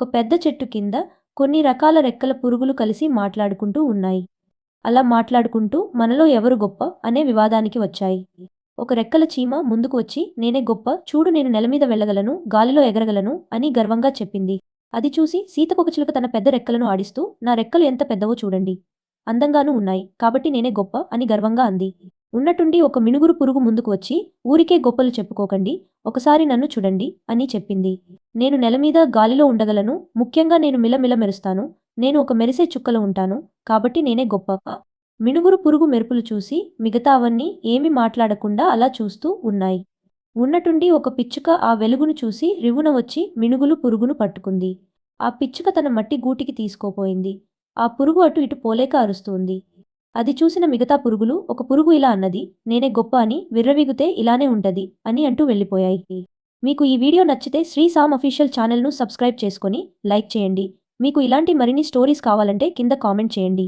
ఒక పెద్ద చెట్టు కింద కొన్ని రకాల రెక్కల పురుగులు కలిసి మాట్లాడుకుంటూ ఉన్నాయి. అలా మాట్లాడుకుంటూ మనలో ఎవరు గొప్ప అనే వివాదానికి వచ్చాయి. ఒక రెక్కల చీమ ముందుకు వచ్చి నేనే గొప్ప, చూడు నేను నెల మీద వెళ్ళగలను, గాలిలో ఎగరగలను అని గర్వంగా చెప్పింది. అది చూసి సీతకొకచిలుక తన పెద్ద రెక్కలను ఆడిస్తూ నా రెక్కలు ఎంత పెద్దవో చూడండి, అందంగానూ ఉన్నాయి, కాబట్టి నేనే గొప్ప అని గర్వంగా అంది. ఉన్నట్టుండి ఒక మినుగురు పురుగు ముందుకు వచ్చి ఊరికే గొప్పలు చెప్పుకోకండి, ఒకసారి నన్ను చూడండి అని చెప్పింది. నేను నెల మీద గాలిలో ఉండగలను, ముఖ్యంగా నేను మిలమిల మెరుస్తాను, నేను ఒక మెరిసే చుక్కలో ఉంటాను, కాబట్టి నేనే గొప్ప. మినుగురు పురుగు మెరుపులు చూసి మిగతావన్నీ ఏమీ మాట్లాడకుండా అలా చూస్తూ ఉన్నాయి. ఉన్నట్టుండి ఒక పిచ్చుక ఆ వెలుగును చూసి రివ్వున వచ్చి మినుగులు పురుగును పట్టుకుంది. ఆ పిచ్చుక తన మట్టి గూటికి తీసుకోపోయింది. ఆ పురుగు అటు ఇటు పోలేక అరుస్తుంది. అది చూసిన మిగతా పురుగులు ఒక పురుగు ఇలా అన్నది, నేనే గొప్ప అని విర్రవీగితే ఇలానే ఉంటది అని అంటూ వెళ్ళిపోయాయి. మీకు ఈ వీడియో నచ్చితే శ్రీ సామ్ అఫీషియల్ ఛానల్ను సబ్స్క్రైబ్ చేసుకొని లైక్ చేయండి. మీకు ఇలాంటి మరిన్ని స్టోరీస్ కావాలంటే కింద కామెంట్ చేయండి.